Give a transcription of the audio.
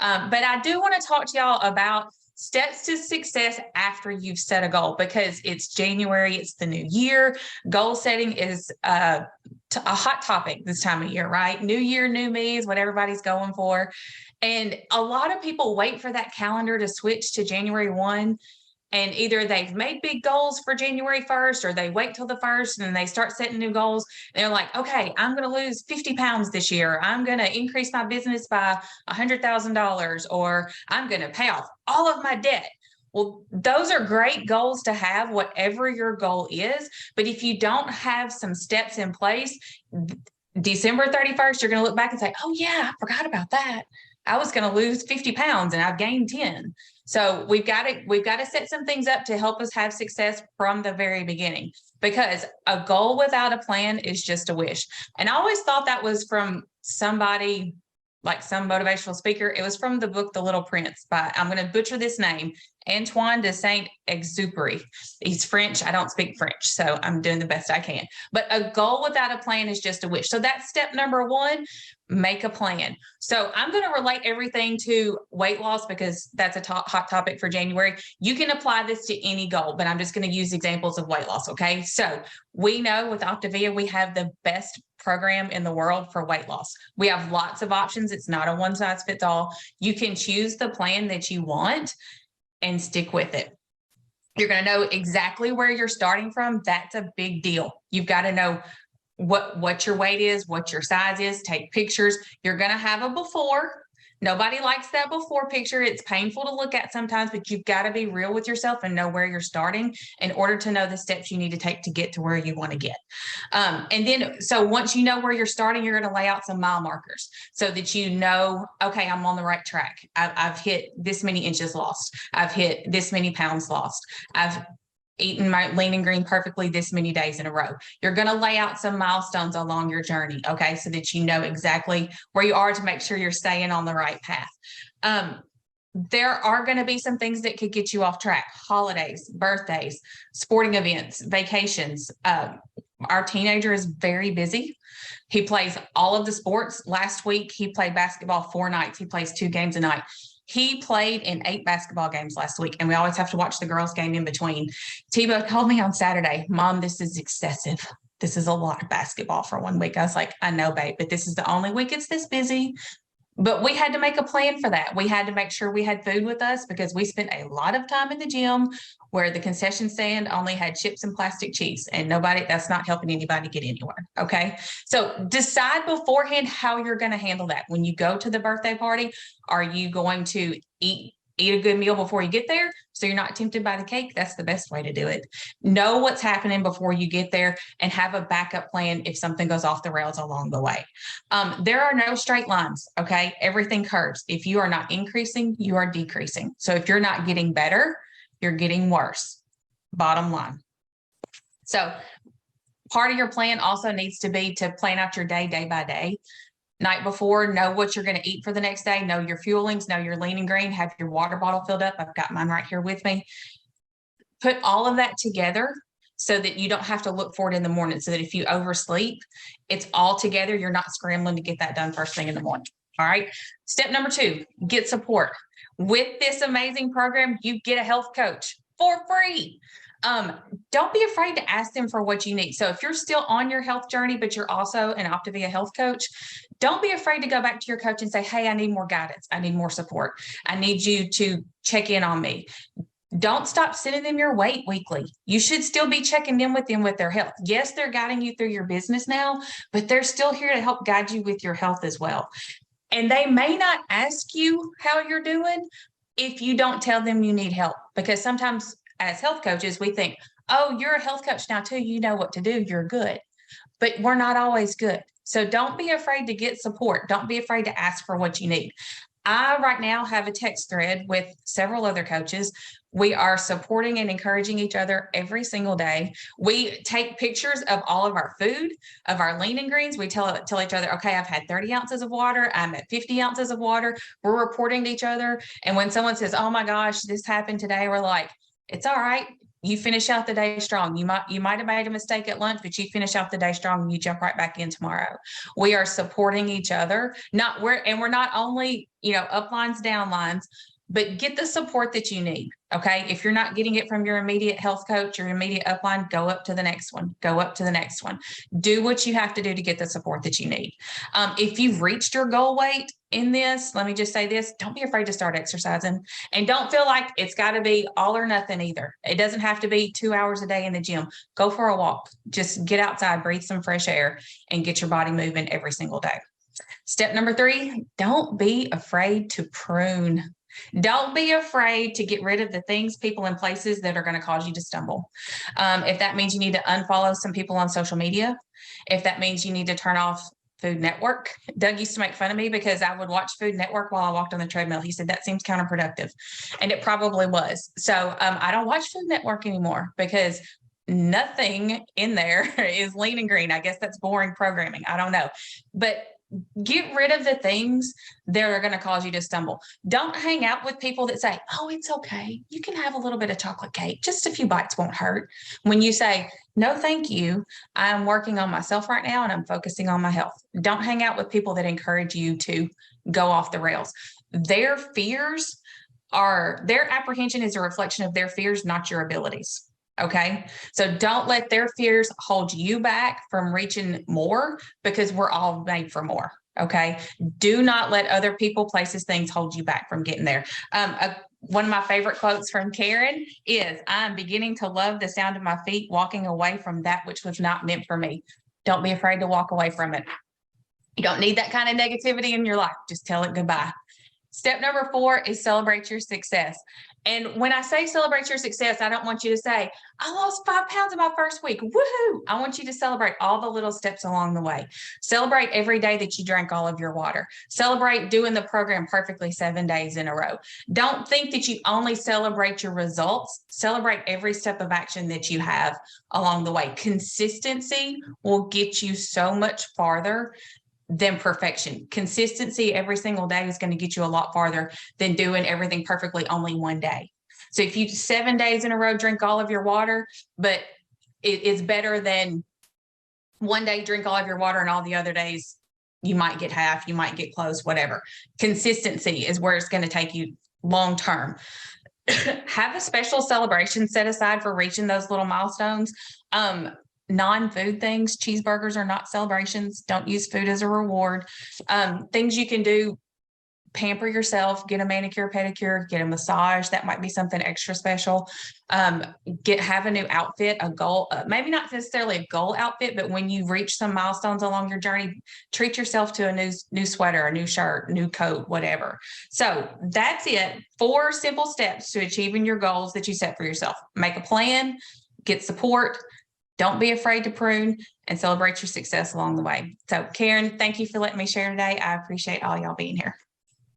But I do want to talk to y'all about steps to success after you've set a goal, because it's January, it's the new year. Goal setting is a hot topic this time of year, right? New year, new me is what everybody's going for. And a lot of people wait for that calendar to switch to January 1. And either they've made big goals for January 1st, or they wait till the 1st and then they start setting new goals. They're like, okay, I'm going to lose 50 pounds this year. I'm going to increase my business by $100,000, or I'm going to pay off all of my debt. Well, those are great goals to have, whatever your goal is. But if you don't have some steps in place, December 31st, you're going to look back and say, oh yeah, I forgot about that. I was going to lose 50 pounds and I've gained 10. So we've got to set some things up to help us have success from the very beginning, because a goal without a plan is just a wish. And I always thought that was from somebody, like some motivational speaker. It was from the book The Little Prince by, I'm going to butcher this name, Antoine de Saint-Exupéry. He's French. I don't speak French, so I'm doing the best I can. But a goal without a plan is just a wish. So that's step number one. Make a plan. So I'm going to relate everything to weight loss, because that's a hot topic for January. You can apply this to any goal, but I'm just going to use examples of weight loss. Okay. So we know with Optavia, we have the best program in the world for weight loss. We have lots of options. It's not a one size fits all. You can choose the plan that you want and stick with it. You're going to know exactly where you're starting from. That's a big deal. You've got to know what your weight is, what your size is. Take pictures. You're going to have a before. Nobody likes that before picture. It's painful to look at sometimes, but you've got to be real with yourself and know where you're starting in order to know the steps you need to take to get to where you want to get. And then, so once you know where you're starting, you're going to lay out some mile markers so that you know, okay, I'm on the right track. I've hit this many inches lost. I've hit this many pounds lost. I've eaten my lean and green perfectly this many days in a row. You're going to lay out some milestones along your journey, okay, so that you know exactly where you are to make sure you're staying on the right path. There are going to be some things that could get you off track: holidays, birthdays, sporting events, vacations. Our teenager is very busy. He plays all of the sports. Last week, he played basketball 4 nights. He plays 2 games a night. He played in 8 basketball games last week, and we always have to watch the girls' game in between. Tebow called me on Saturday, Mom, this is excessive. This is a lot of basketball for 1 week. I was like, I know, babe, but this is the only week it's this busy. But we had to make a plan for that. We had to make sure we had food with us, because we spent a lot of time in the gym where the concession stand only had chips and plastic cheese, and that's not helping anybody get anywhere. Okay. So decide beforehand how you're going to handle that. When you go to the birthday party, are you going to eat a good meal before you get there so you're not tempted by the cake? That's the best way to do it. Know what's happening before you get there and have a backup plan if something goes off the rails along the way. There are no straight lines, okay? Everything curves. If you are not increasing, you are decreasing. So if you're not getting better, you're getting worse. Bottom line. So part of your plan also needs to be to plan out your day by day. Night before, know what you're going to eat for the next day. Know your fuelings, know your lean and green, have your water bottle filled up. I've got mine right here with me. Put all of that together so that you don't have to look for it in the morning, so that if you oversleep, it's all together. You're not scrambling to get that done first thing in the morning. All right. Step number 2, get support. With this amazing program, you get a health coach for free. Don't be afraid to ask them for what you need. So if you're still on your health journey, but you're also an Optavia health coach, don't be afraid to go back to your coach and say, hey, I need more guidance. I need more support. I need you to check in on me. Don't stop sending them your weight weekly. You should still be checking in with them with their health. Yes, they're guiding you through your business now, but they're still here to help guide you with your health as well. And they may not ask you how you're doing if you don't tell them you need help, because sometimes as health coaches, we think, oh, you're a health coach now too. You know what to do. You're good. But we're not always good. So don't be afraid to get support. Don't be afraid to ask for what you need. I right now have a text thread with several other coaches. We are supporting and encouraging each other every single day. We take pictures of all of our food, of our lean and greens. We tell each other, okay, I've had 30 ounces of water. I'm at 50 ounces of water. We're reporting to each other. And when someone says, oh my gosh, this happened today, we're like, it's all right. you finish out the day strong. You might have made a mistake at lunch, but you finish out the day strong and you jump right back in tomorrow. We are supporting each other. We're not only, up lines, down lines, but get the support that you need. Okay. If you're not getting it from your immediate health coach, your immediate upline, go up to the next one, go up to the next one. Do what you have to do to get the support that you need. If you've reached your goal weight in this, let me just say this, don't be afraid to start exercising, and don't feel like it's got to be all or nothing either. It doesn't have to be 2 hours a day in the gym. Go for a walk, just get outside, breathe some fresh air, and get your body moving every single day. Step number 3, don't be afraid to prune. Don't be afraid to get rid of the things, people, and places that are going to cause you to stumble. If that means you need to unfollow some people on social media, if that means you need to turn off Food Network. Doug used to make fun of me because I would watch Food Network while I walked on the treadmill. He said that seems counterproductive, and it probably was. So I don't watch Food Network anymore because nothing in there is lean and green. I guess that's boring programming. I don't know, but get rid of the things that are going to cause you to stumble. Don't hang out with people that say, oh, it's okay, you can have a little bit of chocolate cake, just a few bites won't hurt. When you say, no, thank you, I'm working on myself right now and I'm focusing on my health. Don't hang out with people that encourage you to go off the rails. Their apprehension is a reflection of their fears, not your abilities. Okay. So don't let their fears hold you back from reaching more, because we're all made for more. Okay. Do not let other people, places, things hold you back from getting there. One of my favorite quotes from Karen is, I'm beginning to love the sound of my feet walking away from that which was not meant for me. Don't be afraid to walk away from it. You don't need that kind of negativity in your life. Just tell it goodbye. Step number 4 is celebrate your success. And when I say celebrate your success, I don't want you to say, I lost 5 pounds in my first week. Woohoo! I want you to celebrate all the little steps along the way. Celebrate every day that you drank all of your water. Celebrate doing the program perfectly 7 days in a row. Don't think that you only celebrate your results. Celebrate every step of action that you have along the way. Consistency will get you so much farther than perfection. Consistency every single day is going to get you a lot farther than doing everything perfectly only one day. So if you 7 days in a row drink all of your water, but it's better than one day drink all of your water and all the other days you might get half, you might get close, whatever. Consistency is where it's going to take you long term. Have a special celebration set aside for reaching those little milestones. Non-food things, cheeseburgers are not celebrations. Don't use food as a reward. Things you can do, pamper yourself, get a manicure, pedicure, get a massage. That might be something extra special. Have a new outfit, a goal, maybe not necessarily a goal outfit, but when you reach some milestones along your journey, treat yourself to a new sweater, a new shirt, new coat, whatever. So that's it. 4 simple steps to achieving your goals that you set for yourself. Make a plan, get support, don't be afraid to prune, and celebrate your success along the way. So Karen, thank you for letting me share today. I appreciate all y'all being here.